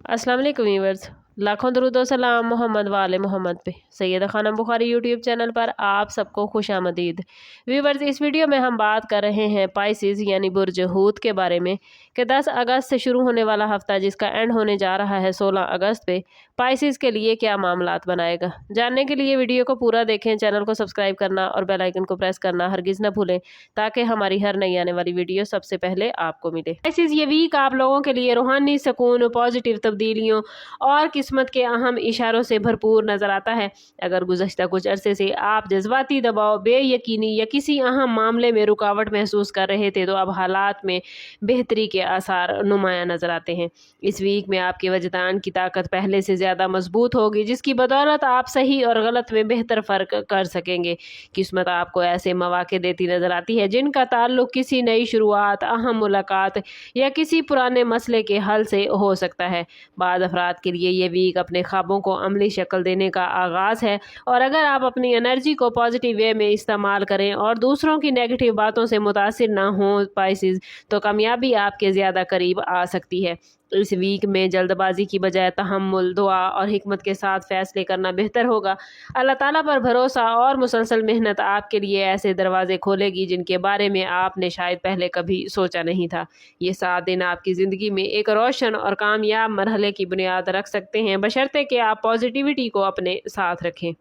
अस्सलाम वालेकुम व्यूअर्स, लाखों दरूद व सलाम मोहम्मद वाले मोहम्मद पे। सैयदा खानम बुखारी यूट्यूब चैनल पर आप सबको खुशामदीद। व्यूअर्स, इस वीडियो में हम बात कर रहे हैं पाइसेस यानी बुर्ज हूत के बारे में कि 10 अगस्त से शुरू होने वाला हफ्ता जिसका एंड होने जा रहा है 16 अगस्त पे, पाइसेस के लिए क्या मामलात बनाएगा। जानने के लिए वीडियो को पूरा देखें, चैनल को सब्सक्राइब करना और बेल आइकन को प्रेस करना हरगिज़ न भूलें ताकि हमारी हर नई आने वाली वीडियो सबसे पहले आपको मिले। पाइसेस ये वीक आप लोगों के लिए रूहानी सुकून, पॉजिटिव तब्दीलियों और किस्मत के अहम इशारों से भरपूर नजर आता है। अगर गुज़श्ता कुछ अरसे से आप जज्बाती दबाव, बेयकीनी या किसी अहम मामले में रुकावट महसूस कर रहे थे तो अब हालात में बेहतरी के आसार नुमाया नजर आते हैं। इस वीक में आपके वजदान की ताकत पहले से ज़्यादा मजबूत होगी जिसकी बदौलत आप सही और गलत में बेहतर फ़र्क कर सकेंगे। किस्मत आपको ऐसे मौके देती नजर आती है जिनका ताल्लुक किसी नई शुरुआत, अहम मुलाकात या किसी पुराने मसले के हल से हो सकता है। बाद अफराद के लिए ये वीक अपने ख्वाबों को अमली शक्ल देने का आगाज़ है और अगर आप अपनी एनर्जी को पॉजिटिव वे में इस्तेमाल करें और दूसरों की नेगेटिव बातों से मुतासिर ना हो पाइसेस, तो कामयाबी आपके ज़्यादा करीब आ सकती है। इस वीक में जल्दबाजी की बजाय तहम्मुल, दुआ और हिकमत के साथ फैसले करना बेहतर होगा। अल्लाह ताला पर भरोसा और मुसलसल मेहनत आपके लिए ऐसे दरवाजे खोलेगी जिनके बारे में आपने शायद पहले कभी सोचा नहीं था। ये 7 दिन आपकी ज़िंदगी में एक रोशन और कामयाब मरहले की बुनियाद रख सकते हैं, बशर्ते कि आप पॉजिटिविटी को अपने साथ रखें।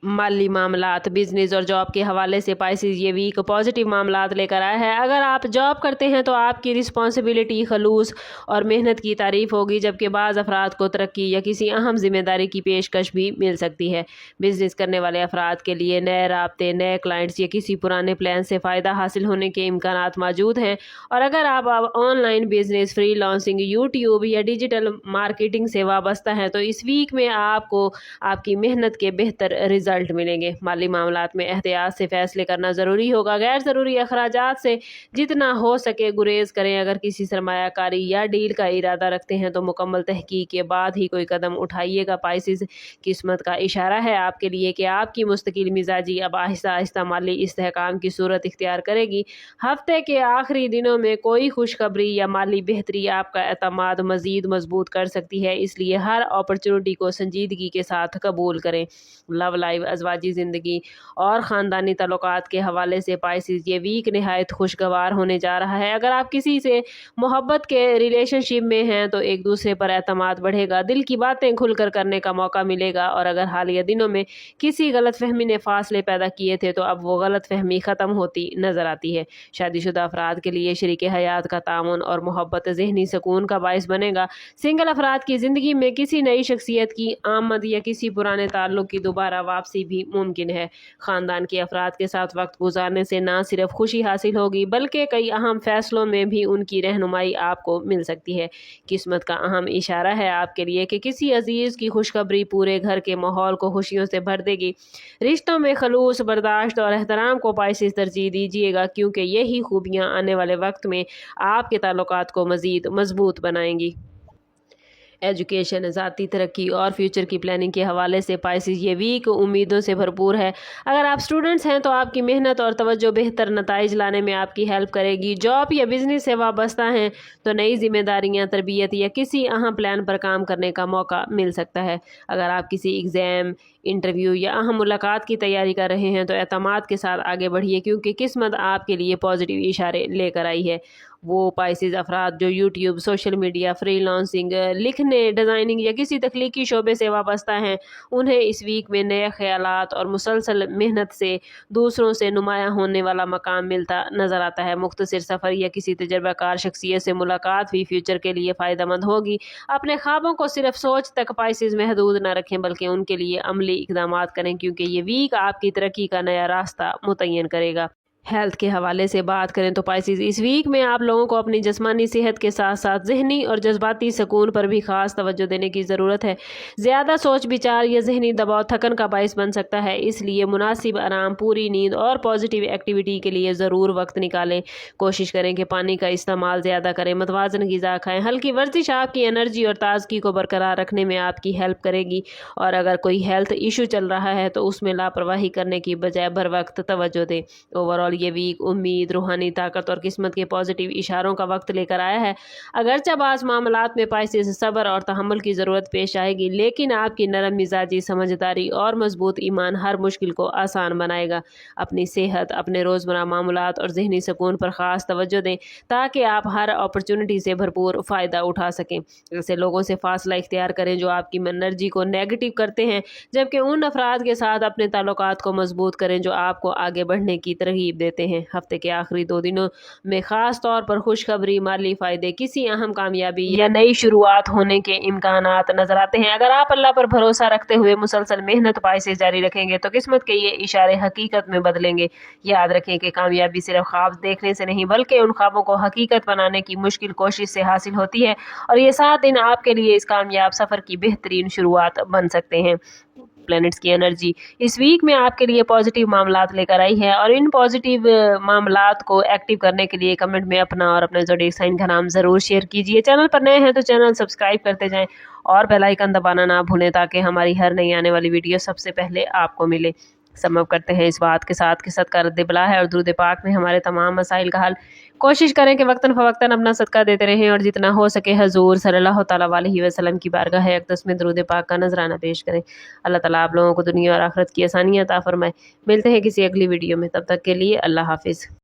माली मामलात, बिजनेस और जॉब के हवाले से पाइसेस ये वीक पॉजिटिव मामलात लेकर आया है। अगर आप जॉब करते हैं तो आपकी रिस्पॉन्सिबिलिटी, खलूस और मेहनत की तारीफ होगी, जबकि बाज़ अफराद को तरक्की या किसी अहम जिम्मेदारी की पेशकश भी मिल सकती है। बिजनेस करने वाले अफराद के लिए नए राब्ते, नए क्लाइंट्स या किसी पुराने प्लान से फ़ायदा हासिल होने के इम्कानात मौजूद हैं। और अगर आप ऑनलाइन बिजनेस, फ्रीलांसिंग, यूट्यूब या डिजिटल मार्केटिंग से वाबस्ता हैं तो इस वीक में आपको आपकी मेहनत के बेहतर रिजल्ट मिलेंगे। माली मामलात में एहतियात से फैसले करना ज़रूरी होगा। गैर ज़रूरी अखराजात से जितना हो सके गुरेज करें। अगर किसी सरमायाकारी या डील का इरादा रखते हैं तो मुकम्मल तहकीक के बाद ही कोई कदम उठाइएगा। पाइसेस, किस्मत का इशारा है आपके लिए कि आपकी मुस्तकिल मिजाजी अब आहिस्ता आहिस्ता माली इस्तेहकाम की सूरत इख्तियार करेगी। हफ्ते के आखिरी दिनों में कोई खुशखबरी या माली बेहतरी आपका एतमाद मज़ीद मजबूत कर सकती है, इसलिए हर अपॉर्चुनिटी को संजीदगी के साथ कबूल करें। लव लाइफ, अज़वाजी ज़िंदगी और ख़ानदानी ताल्लुकात के हवाले से पाइसेस ये वीक नहायत खुशगवार होने जा रहा है। अगर आप किसी से मोहब्बत के रिलेशनशिप में हैं तो एक दूसरे पर एतमाद बढ़ेगा, दिल की बातें खुलकर करने का मौका मिलेगा। और अगर हालिया दिनों में किसी गलत फहमी ने फासले पैदा किए थे तो अब वो गलत फहमी ख़त्म होती नज़र आती है। शादीशुदा अफराद के लिए शरीक हयात का तामुन और मोहब्बत ज़हनी सुकून का बाइस बनेगा। सिंगल अफराद की ज़िंदगी में किसी नई शख्सियत की आमद या किसी पुराने ताल्लुक़ की दोबारा वापसी भी मुमकिन है। खानदान के अफराद के साथ वक्त गुजारने से ना सिर्फ खुशी हासिल होगी बल्कि कई अहम फैसलों में भी उनकी रहनुमाई आपको मिल सकती है। किस्मत का अहम इशारा है आपके लिए कि किसी अजीज की खुशखबरी पूरे घर के माहौल को खुशियों से भर देगी। रिश्तों में खलूस, बर्दाश्त और एहतराम को पाइसेस तरजीह दीजिएगा क्योंकि यही खूबियाँ आने वाले वक्त में आपके ताल्लुकात को मज़ीद मजबूत बनाएंगी। एजुकेशन, ज़ाती तरक्की और फ्यूचर की प्लानिंग के हवाले से पाइसेस ये वीक उम्मीदों से भरपूर है। अगर आप स्टूडेंट्स हैं तो आपकी मेहनत और तवज्जो बेहतर नताइज लाने में आपकी हेल्प करेगी। जॉब या बिजनेस से वाबस्ता हैं तो नई जिम्मेदारियां, तरबियत या किसी अहम प्लान पर काम करने का मौका मिल सकता है। अगर आप किसी एग्ज़ाम, इंटरव्यू या अहम मुलाकात की तैयारी कर रहे हैं तो एतमाद के साथ आगे बढ़िए क्योंकि किस्मत आपके लिए पॉजिटिव इशारे लेकर आई है। वो पाइसेस अफराद जो यूट्यूब, सोशल मीडिया, फ्रीलांसिंग, लिखने, डिज़ाइनिंग या किसी तख्लीकी शोबे से वाबस्ता हैं उन्हें इस वीक में नए ख्यालात और मुसलसल मेहनत से दूसरों से नुमाया होने वाला मकाम मिलता नज़र आता है। मुख्तसर सफ़र या किसी तजर्बाकार शख्सियत से मुलाकात भी फ्यूचर के लिए फ़ायदेमंद होगी। अपने ख्वाबों को सिर्फ सोच तक पाइसेस महदूद न रखें बल्कि उनके लिए अमली इक़दामात करें क्योंकि ये वीक आपकी तरक्की का नया रास्ता मुतय्यन करेगा। हेल्थ के हवाले से बात करें तो पाइसेस इस वीक में आप लोगों को अपनी जिस्मानी सेहत के साथ साथ जहनी और जज्बाती सुकून पर भी ख़ास तवज्जो देने की ज़रूरत है। ज़्यादा सोच विचार या जहनी दबाव थकन का बाइस बन सकता है, इसलिए मुनासिब आराम, पूरी नींद और पॉजिटिव एक्टिविटी के लिए ज़रूर वक्त निकालें। कोशिश करें कि पानी का इस्तेमाल ज़्यादा करें, मतवाज़न ग़िज़ा खाएँ। हल्की वर्जिश आपकी एनर्जी और ताज़गी को बरकरार रखने में आपकी हेल्प करेगी। और अगर कोई हेल्थ इशू चल रहा है तो उसमें लापरवाही करने की बजाय बर वक्त तवज्जो दें। ओवरऑल और ये वीक उम्मीद, रूहानी ताकत और किस्मत के पॉजिटिव इशारों का वक्त लेकर आया है। अगरचे बाज़ मामलात में पाइसेस सब्र और तहम्मुल की ज़रूरत पेश आएगी, लेकिन आपकी नरम मिजाजी, समझदारी और मजबूत ईमान हर मुश्किल को आसान बनाएगा। अपनी सेहत, अपने रोज़मर्रा मामलात और ज़हनी सुकून पर ख़ास तवज्जो दें ताकि आप हर अपॉर्चुनिटी से भरपूर फ़ायदा उठा सकें। ऐसे लोगों से फासला इख्तियार करें जो आपकी एनर्जी को नेगेटिव करते हैं, जबकि उन अफराद के साथ अपने ताल्लुकात को मजबूत करें जो आपको आगे बढ़ने की तरगीब देते हैं। हफ्ते के आखिरी 2 दिनों में खास तौर पर खुशखबरी, माली फ़ायदे, किसी अहम कामयाबी या नई शुरुआत होने के इम्कानात नजर आते हैं। अगर आप अल्लाह पर भरोसा रखते हुए मुसलसल मेहनत पाइसेस जारी रखेंगे तो किस्मत के ये इशारे हकीकत में बदलेंगे। याद रखें कि कामयाबी सिर्फ ख्वाब देखने से नहीं बल्कि उन ख्वाबों को हकीकत बनाने की मुश्किल कोशिश से हासिल होती है, और ये 7 दिन आपके लिए इस कामयाब सफ़र की बेहतरीन शुरुआत बन सकते हैं। प्लैनेट्स की एनर्जी इस वीक में आपके लिए पॉजिटिव मामलात लेकर आई है, और इन पॉजिटिव मामलात को एक्टिव करने के लिए कमेंट में अपना और अपने ज़ोडिएक साइन का नाम ज़रूर शेयर कीजिए। चैनल पर नए हैं तो चैनल सब्सक्राइब करते जाएं और बेल आइकन दबाना ना भूलें ताकि हमारी हर नई आने वाली वीडियो सबसे पहले आपको मिले। समझ करते हैं इस बात के साथ कि सदका रद्द बला है और दुरूद पाक में हमारे तमाम मसाइल का हल। कोशिश करें कि वक्तन फ़वक्तन अपना सदका देते रहें और जितना हो सके हजूर सल्लल्लाहु तआला अलैहि वसल्लम की बारगाह अक़दस में दुरूद पाक का नजराना पेश करें। अल्लाह ताला आप लोगों को दुनिया और आखिरत की आसानियां अता फरमाए। मिलते हैं किसी अगली वीडियो में, तब तक के लिए अल्लाह हाफिज़।